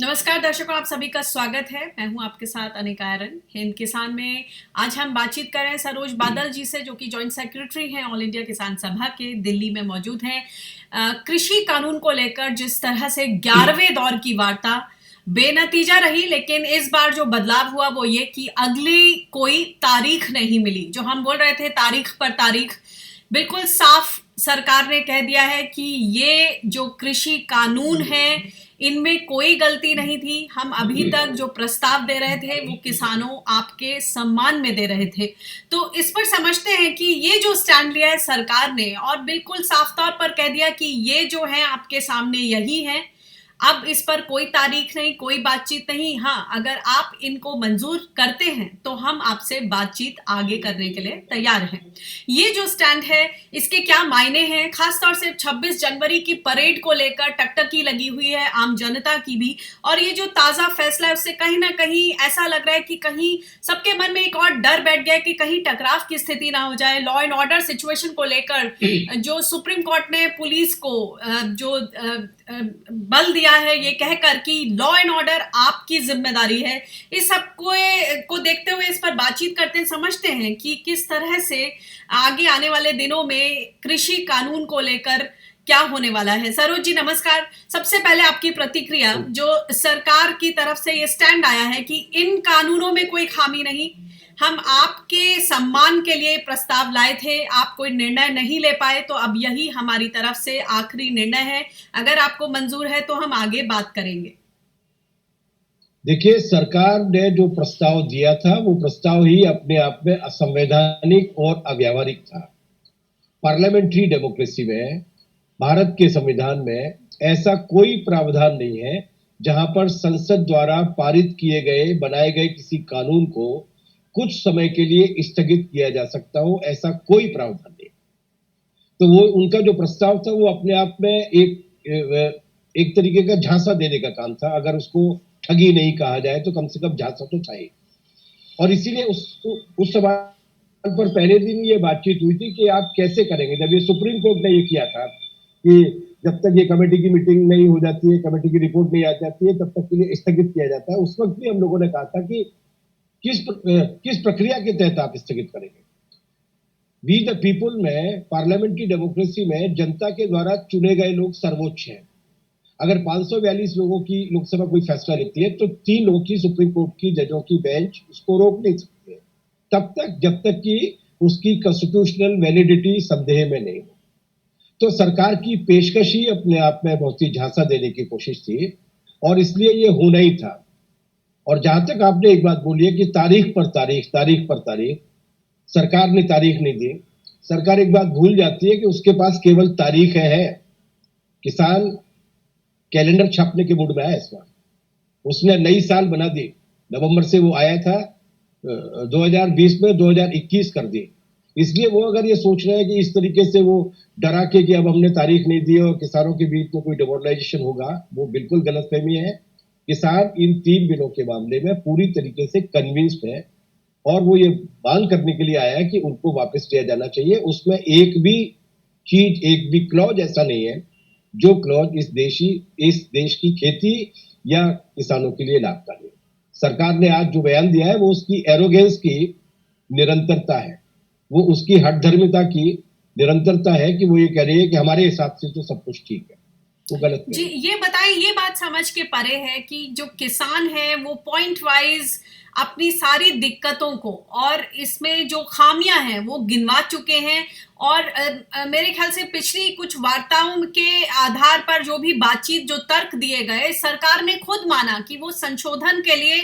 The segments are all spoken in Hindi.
नमस्कार दर्शकों, आप सभी का स्वागत है। मैं हूं आपके साथ अनिका आयरन। हिंद किसान में आज हम बातचीत कर रहे हैं सरोज बादल जी से, जो कि जॉइंट सेक्रेटरी हैं ऑल इंडिया किसान सभा के, दिल्ली में मौजूद हैं। कृषि कानून को लेकर जिस तरह से 11वें दौर की वार्ता बेनतीजा रही, लेकिन इस बार जो बदलाव हुआ वो ये कि अगली कोई तारीख नहीं मिली। जो हम बोल रहे थे तारीख पर तारीख, बिल्कुल साफ सरकार ने कह दिया है कि ये जो कृषि कानून है इनमें कोई गलती नहीं थी। हम अभी तक जो प्रस्ताव दे रहे थे वो किसानों आपके सम्मान में दे रहे थे। तो इस पर समझते हैं कि ये जो स्टैंड लिया है सरकार ने और बिल्कुल साफ तौर पर कह दिया कि ये जो है आपके सामने यही है, अब इस पर कोई तारीख नहीं, कोई बातचीत नहीं। हाँ, अगर आप इनको मंजूर करते हैं तो हम आपसे बातचीत आगे करने के लिए तैयार हैं। ये जो स्टैंड है इसके क्या मायने हैं, खासतौर से 26 जनवरी की परेड को लेकर टकटकी लगी हुई है आम जनता की भी, और ये जो ताजा फैसला है उससे कहीं ना कहीं ऐसा लग रहा है कि कहीं सबके मन में एक और डर बैठ गया कि कहीं टकराव की स्थिति ना हो जाए। लॉ एंड ऑर्डर सिचुएशन को लेकर जो सुप्रीम कोर्ट ने पुलिस को जो बल दिया है ये कहकर कि लॉ एंड ऑर्डर आपकी जिम्मेदारी है, इस सब को देखते हुए इस पर बातचीत करते हैं, समझते हैं कि किस तरह से आगे आने वाले दिनों में कृषि कानून को लेकर क्या होने वाला है। सरोज जी नमस्कार। सबसे पहले आपकी प्रतिक्रिया, जो सरकार की तरफ से ये स्टैंड आया है कि इन कानूनों में कोई खामी नहीं, हम आपके सम्मान के लिए प्रस्ताव लाए थे, आप कोई निर्णय नहीं ले पाए, तो अब यही हमारी तरफ से आखिरी निर्णय है। अगर आपको मंजूर है तो हम आगे बात करेंगे। देखिए, सरकार ने जो प्रस्ताव दिया था वो प्रस्ताव ही अपने आप में असंवैधानिक और अव्यावहारिक था। पार्लियामेंट्री डेमोक्रेसी में, भारत के संविधान में ऐसा कोई प्रावधान नहीं है जहां पर संसद द्वारा पारित किए गए, बनाए गए किसी कानून को कुछ समय के लिए स्थगित किया जा सकता हो, ऐसा कोई प्रावधान नहीं। तो वो उनका जो प्रस्ताव था वो अपने आप में एक तरीके का झांसा देने का काम था। अगर उसको ठगी नहीं कहा जाए तो कम से कम झांसा तो था ही। और इसीलिए उस सवाल पर पहले दिन ये बातचीत हुई थी कि आप कैसे करेंगे। जब ये सुप्रीम कोर्ट ने ये किया था कि जब तक ये कमेटी की मीटिंग नहीं हो जाती है, कमेटी की रिपोर्ट नहीं आ जाती है, तब तक के लिए स्थगित किया जाता है। उस वक्त भी हम लोगों ने कहा था कि किस प्रक्रिया के तहत आप स्थगित करेंगे। वी द पीपुल में, पार्लियामेंट्री डेमोक्रेसी में जनता के द्वारा चुने गए लोग सर्वोच्च हैं। अगर 542 लोगों की लोकसभा कोई फैसला लेती है तो 3 लोगों की सुप्रीम कोर्ट की जजों की बेंच उसको रोक नहीं सकती है, तब तक जब तक कि उसकी कॉन्स्टिट्यूशनल वैलिडिटी संदेह में नहीं हो। तो सरकार की पेशकश ही अपने आप में बहुत ही झांसा देने की कोशिश थी और इसलिए ये होना ही था। और जहां तक आपने एक बात बोली है कि तारीख पर तारीख, सरकार ने तारीख नहीं दी। सरकार एक बात भूल जाती है कि उसके पास केवल तारीख है। किसान कैलेंडर छापने के मूड में आया इस बार। उसने नई साल बना दी, नवंबर से वो आया था 2020 में 2021 कर दी। इसलिए वो अगर ये सोच रहे हैं कि इस तरीके से वो डरा के कि अब हमने तारीख नहीं दी और किसानों के बीच में कोई डिमोरलाइजेशन होगा, वो बिल्कुल गलतफहमी है। किसान इन 3 बिलों के मामले में पूरी तरीके से कन्विंस्ड है और वो ये मांग करने के लिए आया है कि उनको वापस लिया जाना चाहिए। उसमें एक भी चीज, एक भी क्लॉज ऐसा नहीं है जो क्लॉज इस देश की खेती या किसानों के लिए लाभकारी है। सरकार ने आज जो बयान दिया है वो उसकी एरोगेंस की निरंतरता है, वो उसकी हठधर्मिता की निरंतरता है कि वो ये कह रही है कि हमारे हिसाब से तो सब कुछ ठीक है। वो गलत जी, ये बताएं, ये बात समझ के परे है कि जो किसान है वो पॉइंट वाइज अपनी सारी दिक्कतों को और इसमें जो खामियां हैं वो गिनवा चुके हैं, और मेरे ख्याल से पिछली कुछ वार्ताओं के आधार पर जो भी बातचीत, जो तर्क दिए गए, सरकार ने खुद माना कि वो संशोधन के लिए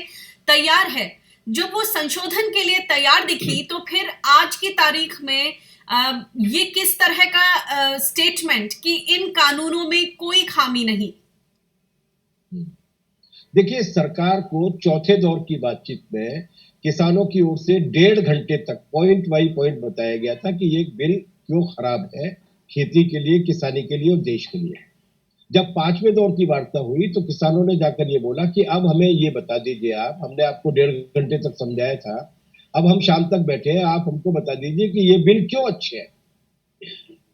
तैयार है। जब वो संशोधन के लिए तैयार दिखी तो फिर आज की तारीख में ये किस तरह का स्टेटमेंट कि इन कानूनों में कोई खामी नहीं। देखिए, सरकार को चौथे दौर की बातचीत में किसानों की ओर से 1.5 घंटे तक पॉइंट बाई पॉइंट बताया गया था कि ये बिल क्यों खराब है खेती के लिए, किसानी के लिए और देश के लिए। जब 5वें दौर की वार्ता हुई तो किसानों ने जाकर ये बोला कि अब हमें ये बता दीजिए, आप, हमने आपको 1.5 घंटे तक समझाया था, अब हम शाम तक बैठे हैं, आप हमको बता दीजिए कि ये बिल क्यों अच्छे हैं।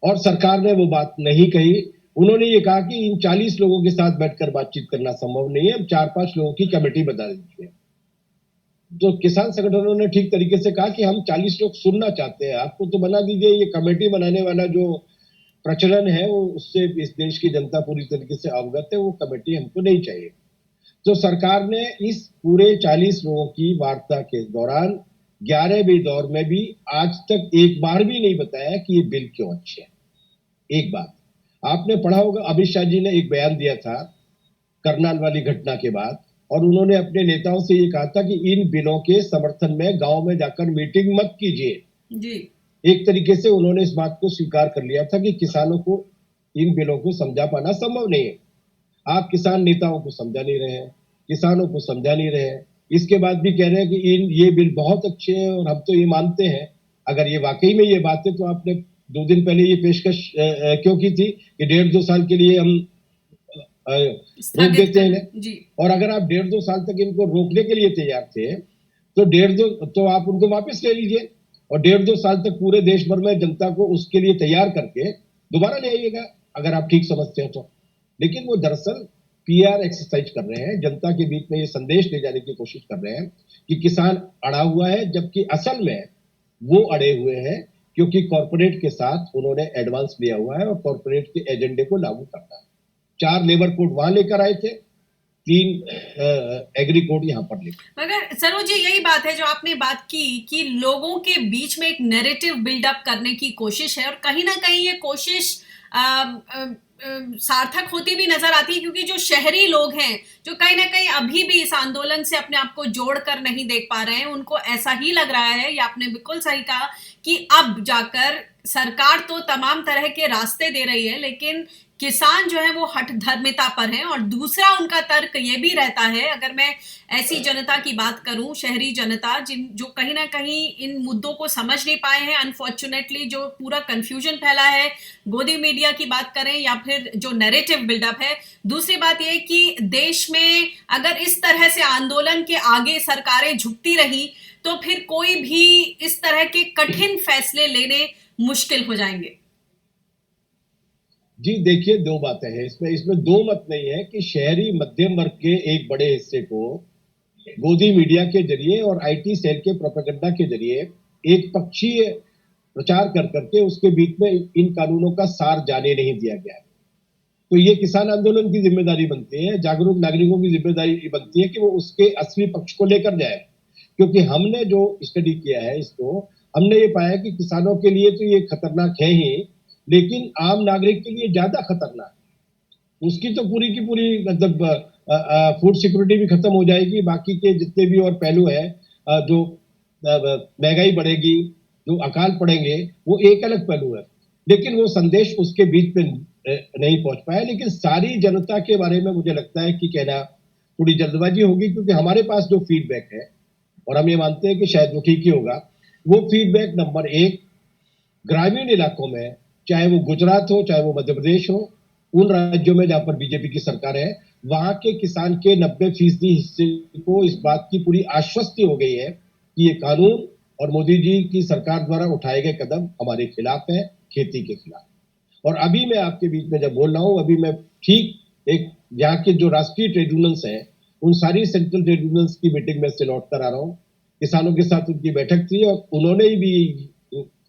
और सरकार ने वो बात नहीं कही उन्होंने ये कहा कि इन 40 लोगों के साथ बैठकर बातचीत करना संभव नहीं है, अब 4-5 लोगों की कमेटी बना दीजिए। तो किसान संगठनों ने ठीक तरीके से कहा कि हम 40 लोग सुनना चाहते हैं, आपको तो बना दीजिए, ये कमेटी बनाने वाला जो प्रचलन है वो उससे इस देश की जनता पूरी तरीके से अवगत है, वो कमेटी हमको नहीं चाहिए। तो सरकार ने इस पूरे 40 लोगों की वार्ता के दौरान 11वें दौर में भी आज तक एक बार भी नहीं बताया कि ये बिल क्यों अच्छे हैं। एक बात आपने पढ़ा होगा, अमित शाह जी ने एक बयान दिया था करनाल वाली घटना के बाद, और उन्होंने अपने नेताओं से ये कहा था कि इन बिलों के समर्थन में गांव में जाकर मीटिंग मत कीजिए जी। एक तरीके से उन्होंने इस बात को स्वीकार कर लिया था कि किसानों को इन बिलों को समझा पाना संभव नहीं है। आप किसान नेताओं को समझा नहीं रहे हैं, किसानों को समझा नहीं रहे हैं, इसके बाद भी कह रहे हैं कि ये बिल बहुत अच्छे हैं और हम तो ये मानते हैं। अगर ये वाकई में ये बात है तो आपने 2 दिन पहले ये पेशकश क्यों की थी कि 1.5-2 साल के लिए हम रोक देते हैं जी। और अगर आप 1.5-2 साल तक इनको रोकने के लिए तैयार थे तो 1.5-2 तो आप उनको वापस ले लीजिए और 1.5-2 साल तक पूरे देश भर में जनता को उसके लिए तैयार करके दोबारा ले आइएगा अगर आप ठीक समझते हैं तो। लेकिन वो दरअसल पीआर एक्सरसाइज कर रहे हैं, जनता के बीच में ये संदेश ले जाने की कोशिश कर रहे हैं कि किसान अड़ा हुआ है, जबकि असल में वो अड़े हुए हैं क्योंकि कॉर्पोरेट के साथ उन्होंने एडवांस लिया हुआ है और कॉर्पोरेट के एजेंडे को लागू करना है। 4 लेबर कोड वहां लेकर आए थे, 3 एग्री कोड यहाँ पर लेकर। मगर सरोज जी यही बात है जो आपने बात की कि लोगों के बीच में एक नैरेटिव बिल्डअप करने की कोशिश है और कहीं ना कहीं ये कोशिश सार्थक होती भी नजर आती है, क्योंकि जो शहरी लोग हैं जो कहीं ना कहीं अभी भी इस आंदोलन से अपने आप को जोड़कर नहीं देख पा रहे हैं, उनको ऐसा ही लग रहा है, या आपने बिल्कुल सही कहा कि अब जाकर सरकार तो तमाम तरह के रास्ते दे रही है लेकिन किसान जो है वो हठधर्मिता पर हैं। और दूसरा उनका तर्क ये भी रहता है, अगर मैं ऐसी जनता की बात करूं, शहरी जनता जो कहीं ना कहीं इन मुद्दों को समझ नहीं पाए हैं, अनफॉर्चुनेटली जो पूरा कंफ्यूजन फैला है, गोदी मीडिया की बात करें या फिर जो नैरेटिव बिल्डअप है। दूसरी बात यह कि देश में अगर इस तरह से आंदोलन के आगे सरकारें झुकती रही तो फिर कोई भी इस तरह के कठिन फैसले लेने मुश्किल हो जाएंगे। जी देखिए, 2 बातें हैं इसमें 2 मत नहीं है कि शहरी मध्यम वर्ग के एक बड़े हिस्से को गोदी मीडिया के जरिए और आईटी सेल के प्रोपेगेंडा के जरिए एक पक्षीय प्रचार कर करके उसके बीच में इन कानूनों का सार जाने नहीं दिया गया है। तो ये किसान आंदोलन की जिम्मेदारी बनती है, जागरूक नागरिकों की जिम्मेदारी बनती है कि वो उसके असली पक्ष को लेकर जाए, क्योंकि हमने जो स्टडी किया है इसको, हमने ये पाया कि किसानों के लिए तो ये खतरनाक है ही, लेकिन आम नागरिक के लिए ज्यादा खतरनाक है। उसकी तो पूरी की पूरी मतलब फूड सिक्योरिटी भी खत्म हो जाएगी, बाकी के जितने भी और पहलू है, जो महंगाई बढ़ेगी, जो अकाल पड़ेंगे, वो एक अलग पहलू है। लेकिन वो संदेश उसके बीच में नहीं पहुंच पाया। लेकिन सारी जनता के बारे में मुझे लगता है कि कहना थोड़ी जल्दबाजी होगी, क्योंकि हमारे पास जो फीडबैक है और हम ये मानते हैं कि शायद वो ठीक ही होगा, वो फीडबैक नंबर 1 ग्रामीण इलाकों में, चाहे वो गुजरात हो चाहे वो मध्य प्रदेश हो, उन राज्यों में जहां पर बीजेपी की सरकार है, वहां के किसान के 90% हिस्से को इस बात की पूरी आश्वस्ति हो गई है कि ये कानून और मोदी जी की सरकार द्वारा उठाए गए कदम हमारे खिलाफ है, खेती के खिलाफ। और अभी मैं आपके बीच में जब बोल रहा हूं, अभी मैं ठीक एक यहाँ के जो राष्ट्रीय ट्रेड यूनियंस है, उन सारी सेंट्रल ट्रेड यूनियंस की मीटिंग में से लौट कर आ रहा हूं। किसानों के साथ उनकी बैठक थी और उन्होंने भी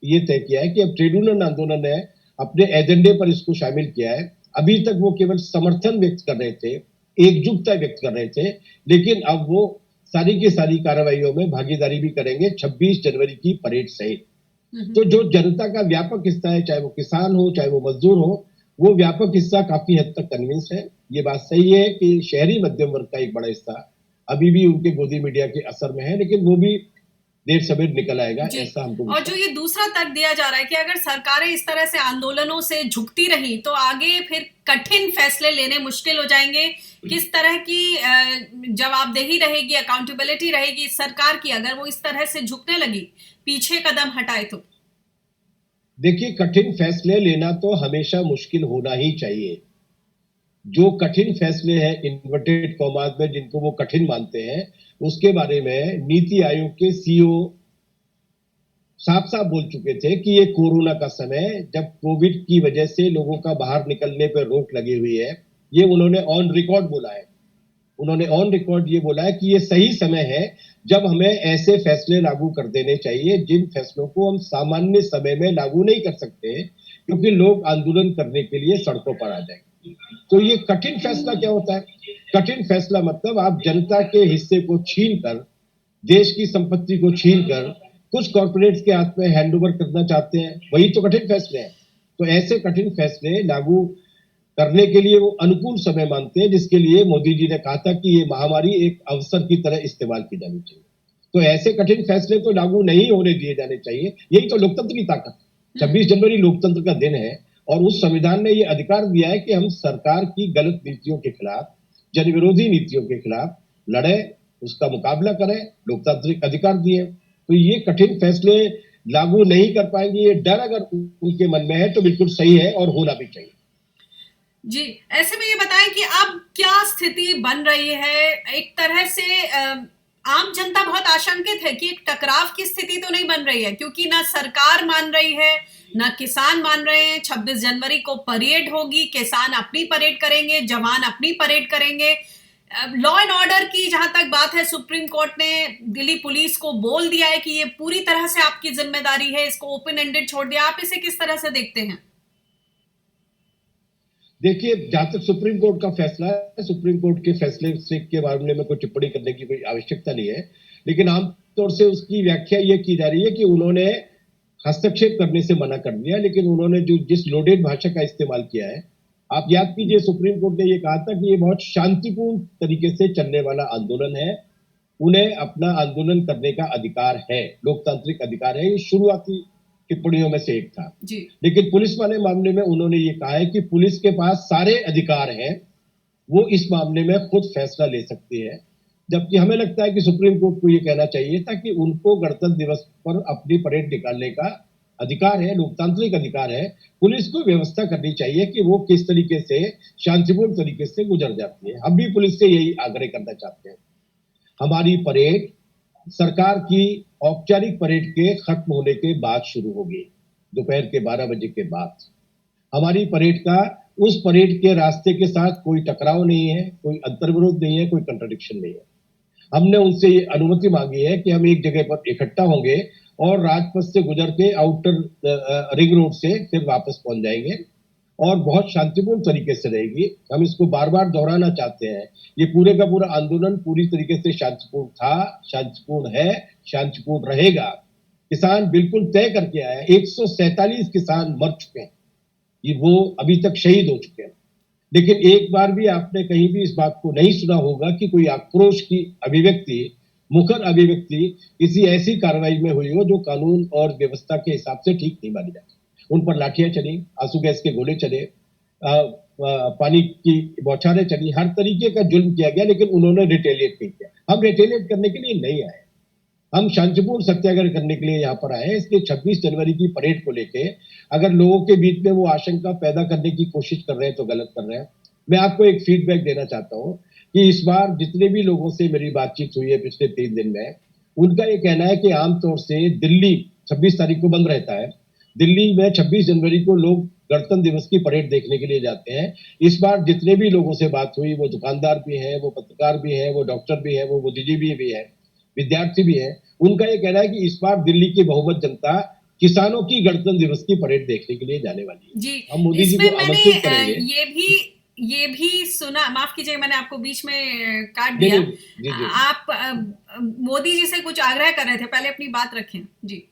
ये तय किया है कि अब ट्रेड यूनियन आंदोलन ने अपने एजेंडे पर इसको शामिल किया है। अभी तक वो केवल समर्थन व्यक्त कर रहे थे, एकजुटता व्यक्त कर रहे थे, लेकिन अब वो सारी की सारी कार्रवाइयों में भागीदारी भी करेंगे 26 जनवरी की परेड सहित। तो जो जनता का व्यापक हिस्सा है, चाहे वो किसान हो चाहे वो मजदूर हो, वो व्यापक हिस्सा काफी हद तक कन्विंस है। ये बात सही है कि शहरी मध्यम वर्ग का एक बड़ा हिस्सा अभी भी उनके गोदी मीडिया के असर में है, लेकिन वो भी देर सवेर निकल आएगा, ऐसा हमको। और जो ये दूसरा तर्क दिया जा रहा है कि अगर सरकारें इस तरह से आंदोलनों से झुकती रही तो आगे फिर कठिन फैसले लेने मुश्किल हो जाएंगे। किस तरह की जवाबदेही रहेगी, अकाउंटेबिलिटी रहेगी सरकार की अगर वो इस तरह से झुकने लगी, पीछे कदम हटाए तो? देखिए, कठिन फैसले लेना तो हमेशा मुश्किल होना ही चाहिए। जो कठिन फैसले हैं इन्वर्टेड कॉमास में, जिनको वो कठिन मानते हैं, उसके बारे में नीति आयोग के सीईओ साफ साफ बोल चुके थे कि ये कोरोना का समय, जब कोविड की वजह से लोगों का बाहर निकलने पर रोक लगी हुई है, ये उन्होंने ऑन रिकॉर्ड बोला है। उन्होंने ऑन रिकॉर्ड ये बोला है कि ये सही समय है जब हमें ऐसे फैसले लागू कर देने चाहिए जिन फैसलों को हम सामान्य समय में लागू नहीं कर सकते, क्योंकि लोग आंदोलन करने के लिए सड़कों पर आ जाएंगे। तो ये कठिन फैसला क्या होता है? कठिन फैसला मतलब आप जनता के हिस्से को छीनकर, देश की संपत्ति को छीनकर कुछ कॉर्पोरेट्स के हाथ में हैंडओवर करना चाहते हैं, वही तो कठिन फैसले हैं। तो ऐसे कठिन फैसले लागू करने के लिए वो अनुकूल समय मानते हैं, जिसके लिए मोदी जी ने कहा था कि ये महामारी एक अवसर की तरह इस्तेमाल की जानी चाहिए। तो ऐसे कठिन फैसले तो लागू नहीं होने दिए जाने चाहिए। यही तो लोकतंत्र की ताकत। 26 जनवरी लोकतंत्र का दिन है और उस संविधान ने ये अधिकार दिया है कि हम सरकार की गलत नीतियों के खिलाफ, जन विरोधी नीतियों के खिलाफ लड़े, उसका मुकाबला करें, लोकतांत्रिक अधिकार दिए। तो ये कठिन फैसले लागू नहीं कर पाएंगे, ये डर अगर उनके मन में है तो बिल्कुल सही है और होना भी चाहिए। जी, ऐसे में ये बताएं कि अब क्या स्थिति बन रही है? एक तरह से आम जनता बहुत आशंकित है कि एक टकराव की स्थिति तो नहीं बन रही है, क्योंकि ना सरकार मान रही है, ना किसान मान रहे हैं। 26 जनवरी को परेड होगी, किसान अपनी परेड करेंगे, जवान अपनी परेड करेंगे। लॉ एंड ऑर्डर की जहां तक बात है, सुप्रीम कोर्ट ने दिल्ली पुलिस को बोल दिया है कि ये पूरी तरह से आपकी जिम्मेदारी है, इसको ओपन एंडेड छोड़ दिया। आप इसे किस तरह से देखते हैं? देखिए, जहां तक सुप्रीम कोर्ट का फैसला है, सुप्रीम कोर्ट के फैसले से के मामले में कोई टिप्पणी करने की कोई आवश्यकता नहीं है, लेकिन आमतौर से उसकी व्याख्या ये की जा रही है कि उन्होंने हस्तक्षेप करने से मना कर दिया, लेकिन उन्होंने जो जिस लोडेड भाषा का इस्तेमाल किया है, आप याद कीजिए, सुप्रीम कोर्ट ने ये कहा था कि ये बहुत शांतिपूर्ण तरीके से चलने वाला आंदोलन है, उन्हें अपना आंदोलन करने का अधिकार है, लोकतांत्रिक अधिकार है। ये शुरुआती टिप्पणियों में से एक था। जी। लेकिन पुलिस वाले मामले में उन्होंने ये कहा है कि पुलिस के पास सारे अधिकार हैं, वो इस मामले में खुद फैसला ले सकती है। जबकि हमें लगता है कि सुप्रीम कोर्ट को ये कहना चाहिए था कि उनको गणतंत्र दिवस पर अपनी परेड निकालने का अधिकार है, लोकतांत्रिक अधिकार है। पुलिस को व्यवस्था करनी चाहिए कि वो किस तरीके से शांतिपूर्ण तरीके से गुजर जाती है। हम भी पुलिस से यही आग्रह करना चाहते हैं। हमारी परेड सरकार की औपचारिक परेड के खत्म होने के बाद शुरू होगी, दोपहर के 12 बजे के बाद। हमारी परेड का उस परेड के रास्ते के साथ कोई टकराव नहीं है, कोई अंतर्विरोध नहीं है, कोई कंट्राडिक्शन नहीं है। हमने उनसे ये अनुमति मांगी है कि हम एक जगह पर इकट्ठा होंगे और राजपथ से गुजर के आउटर रिंग रोड से फिर वापस पहुंच जाएंगे और बहुत शांतिपूर्ण तरीके से रहेगी। हम इसको बार बार दोहराना चाहते हैं, ये पूरे का पूरा आंदोलन पूरी तरीके से शांतिपूर्ण था, शांतिपूर्ण है, शांतिपूर्ण रहेगा। किसान बिल्कुल तय करके आया है। 147 किसान मर चुके हैं, ये वो अभी तक शहीद हो चुके हैं। लेकिन एक बार भी आपने कहीं भी इस बात को नहीं सुना होगा कि कोई आक्रोश की अभिव्यक्ति, मुखर अभिव्यक्ति किसी ऐसी कार्रवाई में हुई हो जो कानून और व्यवस्था के हिसाब से ठीक नहीं मानी जाती। उन पर लाठियां चली, आंसू गैस के गोले चले, पानी की बौछारें चली, हर तरीके का जुल्म किया गया, लेकिन उन्होंने रिटेलिएट नहीं किया। हम रिटेलिएट करने के लिए नहीं आए, हम शांतिपूर्ण सत्याग्रह करने के लिए यहाँ पर आए हैं। इसलिए 26 जनवरी की परेड को लेके अगर लोगों के बीच में वो आशंका पैदा करने की कोशिश कर रहे हैं तो गलत कर रहे हैं। मैं आपको एक फीडबैक देना चाहता हूँ कि इस बार जितने भी लोगों से मेरी बातचीत हुई है पिछले 3 दिन में, उनका ये कहना है कि आमतौर से दिल्ली 26 तारीख को बंद रहता है। दिल्ली में 26 जनवरी को लोग गणतंत्र दिवस की परेड देखने के लिए जाते हैं। इस बार जितने भी लोगों से बात हुई, वो दुकानदार भी हैं, वो पत्रकार भी हैं, वो डॉक्टर भी हैं, वो बुद्धिजीवी भी हैं, विद्यार्थी भी हैं, उनका ये कहना है कि इस बार दिल्ली की बहुमत जनता किसानों की गणतंत्र दिवस की परेड देखने के लिए जाने वाली है। जी, हम मोदी जी को आमंत्रित करेंगे। ये भी सुना, माफ कीजिए मैंने आपको बीच में काट दिया। जी। आप मोदी जी से कुछ आग्रह कर रहे थे, पहले अपनी बात रखें। जी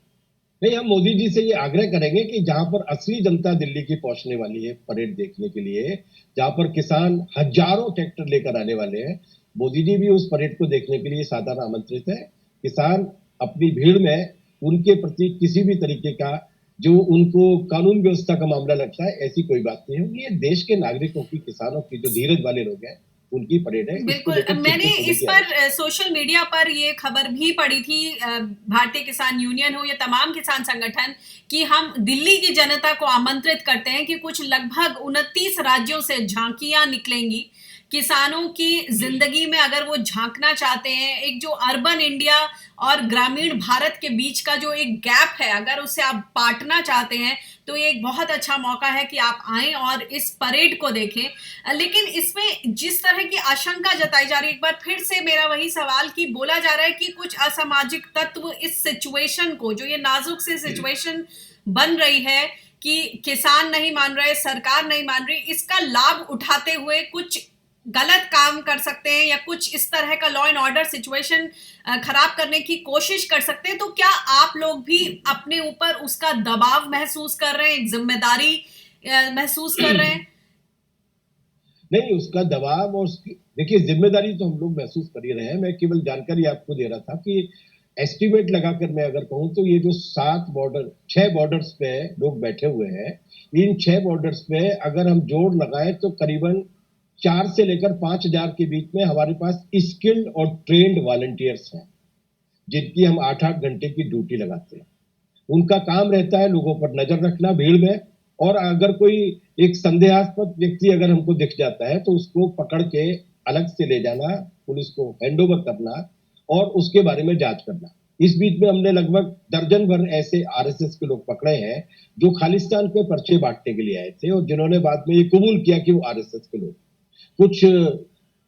नहीं, हम मोदी जी से ये आग्रह करेंगे कि जहां पर असली जनता दिल्ली की पहुंचने वाली है परेड देखने के लिए, जहां पर किसान हजारों ट्रैक्टर लेकर आने वाले हैं, मोदी जी भी उस परेड को देखने के लिए सादर आमंत्रित है। किसान अपनी भीड़ में उनके प्रति किसी भी तरीके का जो उनको कानून व्यवस्था का मामला लगता है, ऐसी कोई बात नहीं होगी। ये देश के नागरिकों की, किसानों की, जो धीरज वाले लोग हैं, उनकी परेड है। बिल्कुल, मैंने इस पर सोशल मीडिया पर ये खबर भी पढ़ी थी, भारतीय किसान यूनियन हो या तमाम किसान संगठन, कि हम दिल्ली की जनता को आमंत्रित करते हैं कि कुछ लगभग 29 राज्यों से झांकियां निकलेंगी, किसानों की जिंदगी में अगर वो झांकना चाहते हैं, एक जो अर्बन इंडिया और ग्रामीण भारत के बीच का जो एक गैप है, अगर उसे आप पाटना चाहते हैं, तो ये एक बहुत अच्छा मौका है कि आप आएं और इस परेड को देखें। लेकिन इसमें जिस तरह की आशंका जताई जा रही है, एक बार फिर से मेरा वही सवाल कि बोला जा रहा है कि कुछ असामाजिक तत्व इस सिचुएशन को, जो ये नाजुक सी सिचुएशन बन रही है कि किसान नहीं मान रहे, सरकार नहीं मान रही, इसका लाभ उठाते हुए कुछ गलत काम कर सकते हैं या कुछ इस तरह का लॉ एंड ऑर्डर सिचुएशन खराब करने की कोशिश कर सकते हैं। तो क्या आप लोग भी अपने ऊपर उसका दबाव महसूस कर रहे हैं, जिम्मेदारी महसूस कर रहे हैं? नहीं, उसका दबाव और देखिए, जिम्मेदारी तो हम लोग महसूस कर ही रहे हैं। मैं केवल जानकारी आपको दे रहा था कि एस्टिमेट लगाकर मैं अगर कहूं तो ये जो 6 बॉर्डर्स पे लोग बैठे हुए हैं, इन 6 बॉर्डर्स पे अगर हम जोड़ लगाए तो करीबन 4 से लेकर 5,000 के बीच में हमारे पास स्किल्ड और ट्रेंड वॉलंटियर्स हैं, जिनकी हम 8-8 घंटे की ड्यूटी लगाते हैं। उनका काम रहता है लोगों पर नजर रखना भीड़ में, और अगर कोई एक संदेहास्पद व्यक्ति अगर हमको दिख जाता है तो उसको पकड़ के अलग से ले जाना, पुलिस को हैंडओवर करना और उसके बारे में जांच करना। इस बीच में हमने लगभग दर्जन भर ऐसे आरएसएस के लोग पकड़े हैं जो खालिस्तान पे पर्चे बांटने के लिए आए थे और जिन्होंने बाद में ये कबूल किया कि वो आरएसएस के लोग। कुछ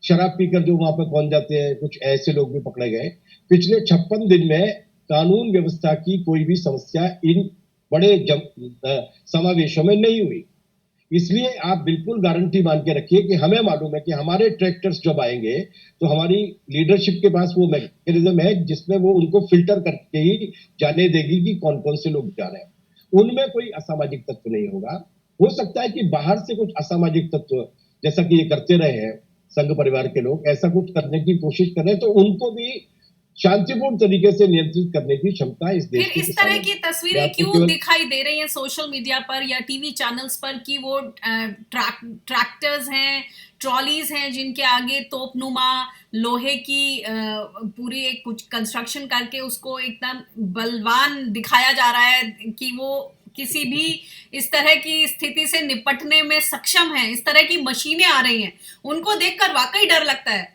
शराब पीकर जो वहां पर पहुंच जाते हैं, कुछ ऐसे लोग भी पकड़े गए। पिछले 56 दिन में कानून व्यवस्था की कोई भी समस्या इन बड़े समावेशों में नहीं हुई। इसलिए आप बिल्कुल गारंटी मान के रखिए कि हमें मालूम है कि हमारे ट्रैक्टर्स जब आएंगे तो हमारी लीडरशिप के पास वो मैकेनिज्म है जिसमें वो उनको फिल्टर करके ही जाने देगी कि कौन कौन से लोग जा रहे हैं। उनमें कोई असामाजिक तत्व नहीं होगा। हो सकता है कि बाहर से कुछ असामाजिक तत्व, जैसा कि ये करते रहे हैं संघ परिवार के लोग, ऐसा कुछ करने की कोशिश कर रहे हैं, तो उनको भी शांतिपूर्ण तरीके से नियंत्रित करने की क्षमता इस देश फिर की इस तरह की तस्वीरें क्यों दिखाई दे रही हैं सोशल मीडिया पर या टीवी चैनल्स पर कि वो ट्रैक्टर्स हैं, ट्रॉलीज हैं जिनके आगे तोपनुमा लोहे की पूरी एक कुछ कंस्ट्रक्शन करके उसको एकदम बलवान दिखाया जा रहा है कि वो किसी भी इस तरह की स्थिति से निपटने में सक्षम है। इस तरह की मशीनें आ रही हैं, उनको देखकर वाकई डर लगता है।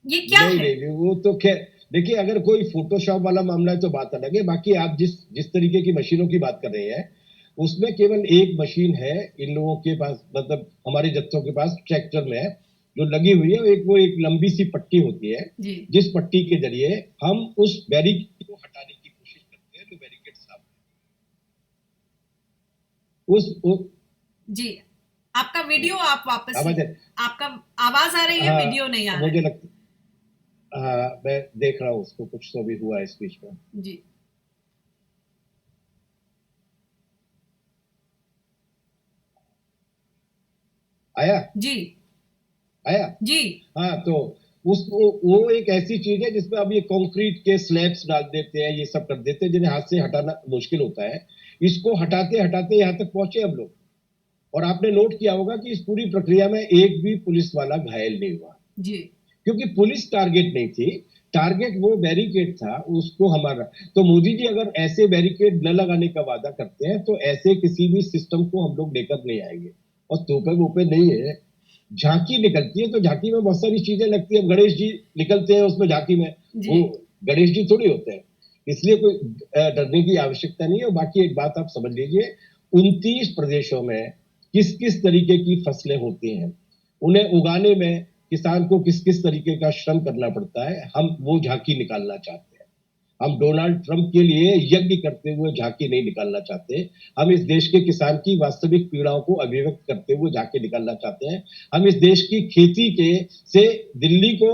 ये क्या नहीं, है? नहीं, वो तो क्या, देखिए अगर कोई फोटोशॉप वाला मामला है तो बात अलग है। बाकी आप जिस तरीके की मशीनों की बात कर रहे हैं उसमें केवल एक मशीन है इन लोगों के पास, मतलब हमारे जत्थों के पास ट्रैक्टर में जो लगी हुई है। वो एक लंबी सी पट्टी होती है जिस पट्टी के जरिए हम उस बैरिकेड को हटाने की कोशिश करते हैं जो बैरिकेड साफ उस जी। आपका वीडियो आप वापस आपका आवाज आ रही है, हाँ, वीडियो नहीं आ रहा मुझे लगता, हाँ मैं देख रहा हूँ उसको, कुछ तो भी हुआ है इस बीच में जी। आया जी। हाँ, तो वो एक ऐसी चीज है जिसमें अब ये कंक्रीट के स्लैब्स डाल देते हैं, ये सब कर देते हैं जिन्हें हाथ से हटाना मुश्किल होता है। इसको हटाते हटाते यहाँ तक पहुंचे हम लोग, और आपने नोट किया होगा कि इस पूरी प्रक्रिया में एक भी पुलिस वाला घायल नहीं हुआ जी, क्योंकि पुलिस टारगेट नहीं थी, टारगेट वो बैरिकेड था, उसको हमारा। तो मोदी जी अगर ऐसे बैरिकेड न लगाने का वादा करते हैं तो ऐसे किसी भी सिस्टम को हम लोग लेकर नहीं आएंगे। और तोपे वोपे नहीं है, झांकी निकलती है तो झांकी में बहुत सारी चीजें लगती है। गणेश जी निकलते हैं उसमें झांकी में, वो गणेश जी थोड़ी होते हैं, इसलिए कोई डरने की आवश्यकता नहीं है। और बाकी एक बात आप समझ लीजिए, 29 प्रदेशों में किस किस तरीके की फसलें होती हैं, उन्हें उगाने में किसान को किस किस तरीके का श्रम करना पड़ता है, हम वो झांकी निकालना चाहते हैं। हम डोनाल्ड ट्रंप के लिए यज्ञ करते हुए झांकी नहीं निकालना चाहते। हम इस देश के किसान की वास्तविक पीड़ाओं को अभिव्यक्त करते हुए झांकी निकालना चाहते हैं। हम इस देश की खेती के से दिल्ली को,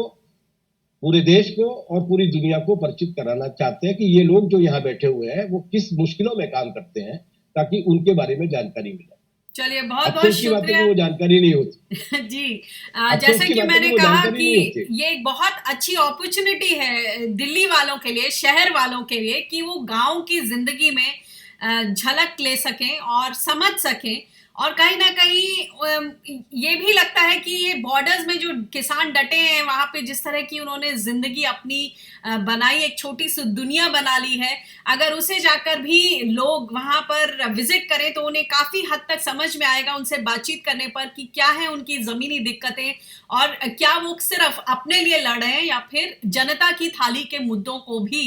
पूरे देश को और पूरी दुनिया को परिचित कराना चाहते हैं कि ये लोग जो यहाँ बैठे हुए हैं वो किस मुश्किलों में काम करते हैं, ताकि उनके बारे में जानकारी मिले। चलिए बहुत बहुत शुक्रिया। वो जानकारी नहीं होती जी, जैसे कि मैंने कहा कि ये एक बहुत अच्छी अपॉर्चुनिटी है दिल्ली वालों के लिए, शहर वालों के लिए, कि वो गांव की जिंदगी में झलक ले सकें और समझ सकें और कहीं ना कहीं ये भी लगता है कि ये बॉर्डर्स में जो किसान डटे हैं वहां पे जिस तरह की उन्होंने जिंदगी अपनी बनाई, एक छोटी सी दुनिया बना ली है, अगर उसे जाकर भी लोग वहां पर विजिट करें तो उन्हें काफी हद तक समझ में आएगा उनसे बातचीत करने पर कि क्या है उनकी जमीनी दिक्कतें और क्या वो सिर्फ अपने लिए लड़ रहे हैं या फिर जनता की थाली के मुद्दों को भी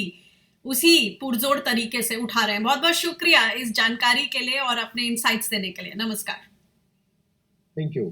उसी पुरजोर तरीके से उठा रहे हैं। बहुत बहुत शुक्रिया इस जानकारी के लिए और अपने इनसाइट्स देने के लिए। नमस्कार। Thank you.